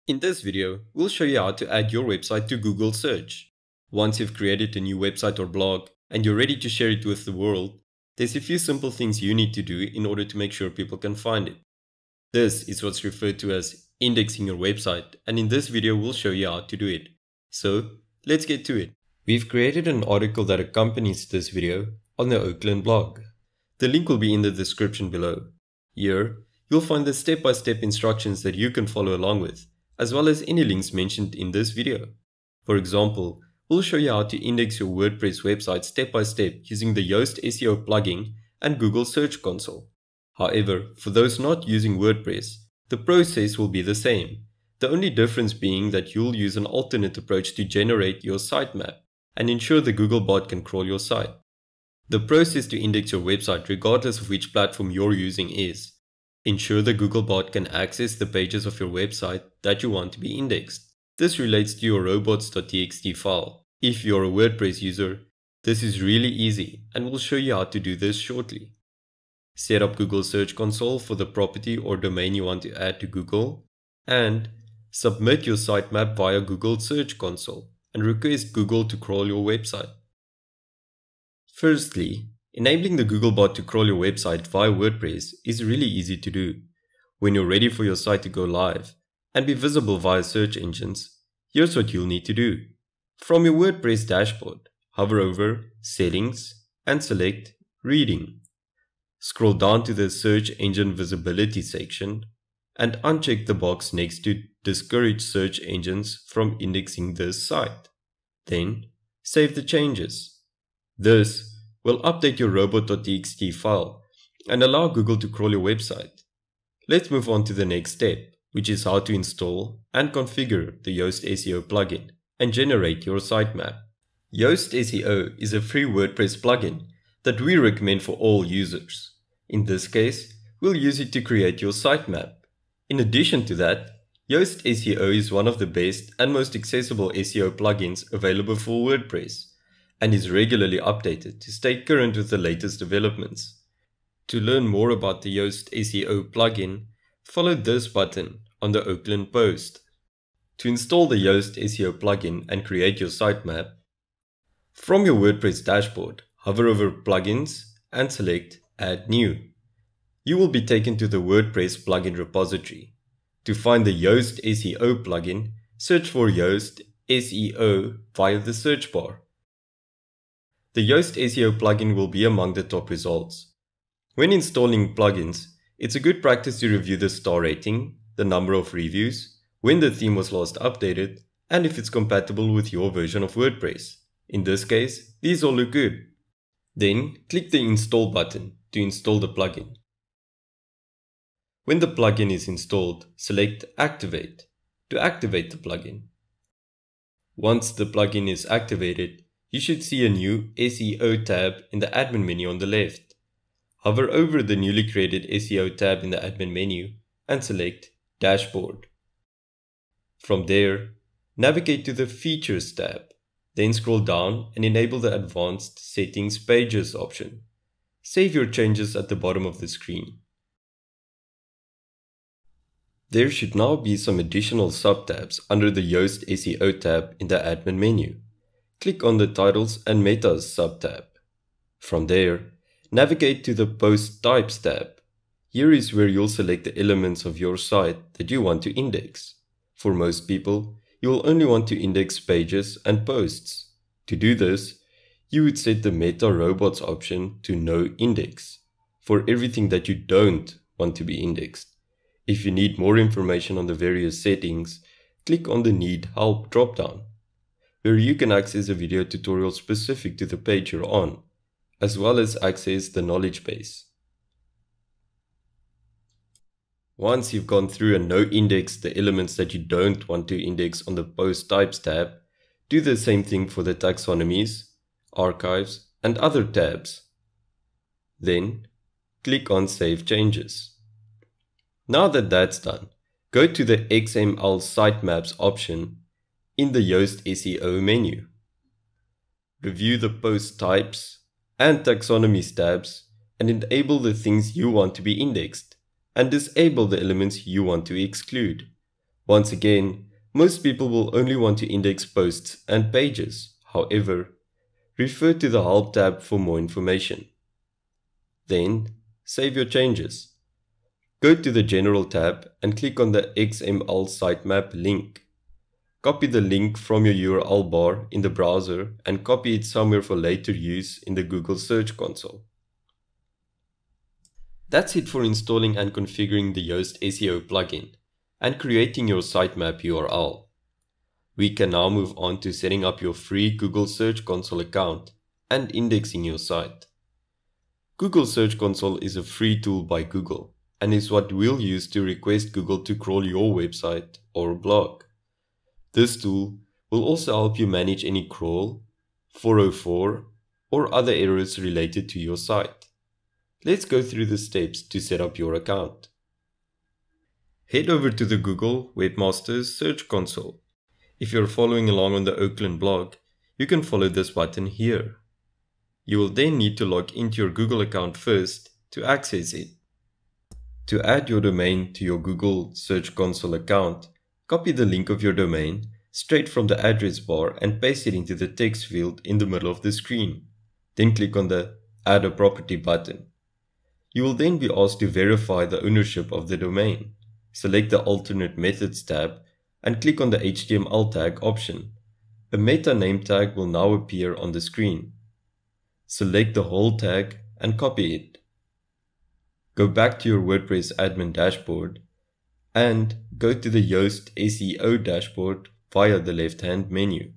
In this video, we'll show you how to add your website to Google search. Once you've created a new website or blog and you're ready to share it with the world, there's a few simple things you need to do in order to make sure people can find it. This is what's referred to as indexing your website, and in this video we'll show you how to do it. So, let's get to it. We've created an article that accompanies this video on the Oakland blog. The link will be in the description below. Here, you'll find the step-by-step instructions that you can follow along with, as well as any links mentioned in this video. For example, we'll show you how to index your WordPress website step by step using the Yoast SEO plugin and Google Search Console. However, for those not using WordPress, the process will be the same. The only difference being that you'll use an alternate approach to generate your sitemap and ensure the Googlebot can crawl your site. The process to index your website regardless of which platform you're using is: ensure the Googlebot can access the pages of your website that you want to be indexed. This relates to your robots.txt file. If you're a WordPress user, this is really easy and we'll show you how to do this shortly. Set up Google Search Console for the property or domain you want to add to Google, and submit your sitemap via Google Search Console and request Google to crawl your website. Firstly, enabling the Googlebot to crawl your website via WordPress is really easy to do. When you're ready for your site to go live and be visible via search engines, here's what you'll need to do. From your WordPress dashboard, hover over Settings and select Reading. Scroll down to the Search Engine Visibility section and uncheck the box next to Discourage search engines from indexing this site. Then, save the changes. This will update your robot.txt file and allow Google to crawl your website. Let's move on to the next step, which is how to install and configure the Yoast SEO plugin and generate your sitemap. Yoast SEO is a free WordPress plugin that we recommend for all users. In this case, we'll use it to create your sitemap. In addition to that, Yoast SEO is one of the best and most accessible SEO plugins available for WordPress, and is regularly updated to stay current with the latest developments. To learn more about the Yoast SEO plugin, follow this button on the Oakland post. To install the Yoast SEO plugin and create your sitemap, from your WordPress dashboard, hover over Plugins and select Add New. You will be taken to the WordPress plugin repository. To find the Yoast SEO plugin, search for Yoast SEO via the search bar. The Yoast SEO plugin will be among the top results. When installing plugins, it's a good practice to review the star rating, the number of reviews, when the theme was last updated, and if it's compatible with your version of WordPress. In this case, these all look good. Then, click the Install button to install the plugin. When the plugin is installed, select Activate to activate the plugin. Once the plugin is activated, you should see a new SEO tab in the admin menu on the left. Hover over the newly created SEO tab in the admin menu and select Dashboard. From there, navigate to the Features tab. Then scroll down and enable the Advanced Settings Pages option. Save your changes at the bottom of the screen. There should now be some additional subtabs under the Yoast SEO tab in the admin menu. Click on the Titles and Metas subtab. From there, navigate to the Post Types tab. Here is where you'll select the elements of your site that you want to index. For most people, you will only want to index pages and posts. To do this, you would set the Meta Robots option to No Index for everything that you don't want to be indexed. If you need more information on the various settings, click on the Need Help dropdown, where you can access a video tutorial specific to the page you're on, as well as access the knowledge base. Once you've gone through and no-index the elements that you don't want to index on the Post Types tab, do the same thing for the taxonomies, archives, and other tabs. Then, click on Save Changes. Now that that's done, go to the XML Sitemaps option in the Yoast SEO menu. Review the Post Types and Taxonomies tabs and enable the things you want to be indexed, and disable the elements you want to exclude. Once again, most people will only want to index posts and pages. However, refer to the Help tab for more information. Then, save your changes. Go to the General tab and click on the XML sitemap link. Copy the link from your URL bar in the browser and copy it somewhere for later use in the Google Search Console. That's it for installing and configuring the Yoast SEO plugin and creating your sitemap URL. We can now move on to setting up your free Google Search Console account and indexing your site. Google Search Console is a free tool by Google and is what we'll use to request Google to crawl your website or blog. This tool will also help you manage any crawl, 404, or other errors related to your site. Let's go through the steps to set up your account. Head over to the Google Webmasters Search Console. If you're following along on the Oakland blog, you can follow this button here. You will then need to log into your Google account first to access it. To add your domain to your Google Search Console account, copy the link of your domain straight from the address bar and paste it into the text field in the middle of the screen. Then click on the Add a Property button. You will then be asked to verify the ownership of the domain. Select the Alternate Methods tab and click on the HTML tag option. A meta name tag will now appear on the screen. Select the whole tag and copy it. Go back to your WordPress admin dashboard and go to the Yoast SEO dashboard via the left-hand menu.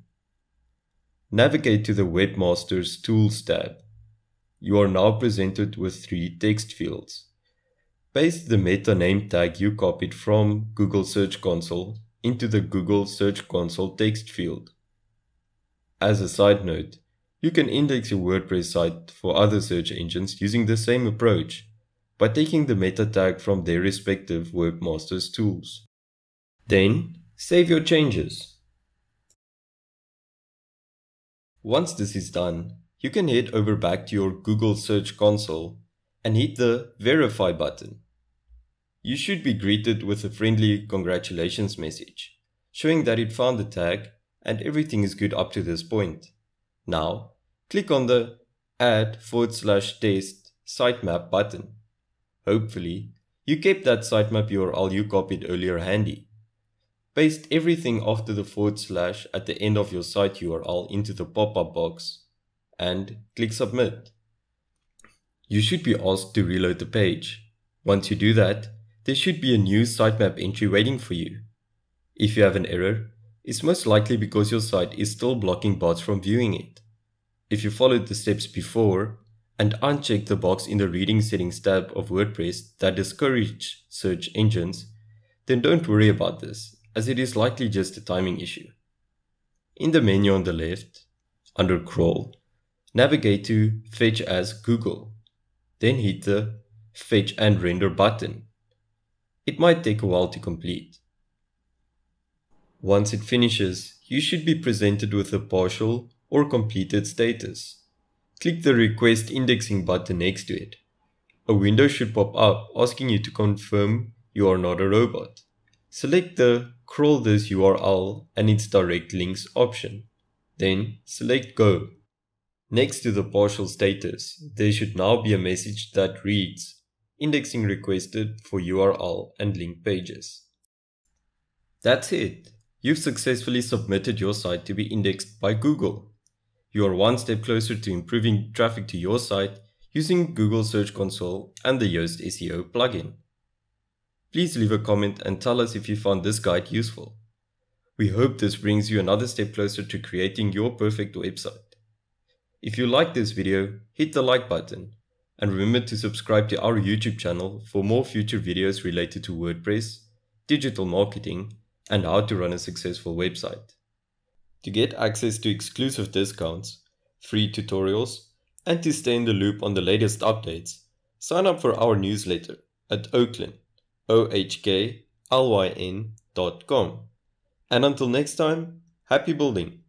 Navigate to the Webmasters Tools tab. You are now presented with 3 text fields. Paste the meta name tag you copied from Google Search Console into the Google Search Console text field. As a side note, you can index your WordPress site for other search engines using the same approach by taking the meta tag from their respective Webmasters tools. Then, save your changes. Once this is done, you can head over back to your Google Search Console and hit the Verify button. You should be greeted with a friendly congratulations message, showing that it found the tag and everything is good up to this point. Now, click on the Add/test sitemap button. Hopefully, you kept that sitemap URL you copied earlier handy. Paste everything after the / at the end of your site URL into the pop-up box and click Submit. You should be asked to reload the page. Once you do that, there should be a new sitemap entry waiting for you. If you have an error, it's most likely because your site is still blocking bots from viewing it. If you followed the steps before and unchecked the box in the Reading Settings tab of WordPress that discourage search engines, then don't worry about this, as it is likely just a timing issue. In the menu on the left, under Crawl, navigate to Fetch as Google. Then hit the Fetch and Render button. It might take a while to complete. Once it finishes, you should be presented with a partial or completed status. Click the Request Indexing button next to it. A window should pop up asking you to confirm you are not a robot. Select the Crawl this URL and its direct links option. Then select Go. Next to the partial status, there should now be a message that reads, Indexing requested for URL and link pages. That's it. You've successfully submitted your site to be indexed by Google. You are one step closer to improving traffic to your site using Google Search Console and the Yoast SEO plugin. Please leave a comment and tell us if you found this guide useful. We hope this brings you another step closer to creating your perfect website. If you liked this video, hit the like button and remember to subscribe to our YouTube channel for more future videos related to WordPress, digital marketing, and how to run a successful website. To get access to exclusive discounts, free tutorials, and to stay in the loop on the latest updates, sign up for our newsletter at Oakland, ohklyn.com. And until next time, happy building!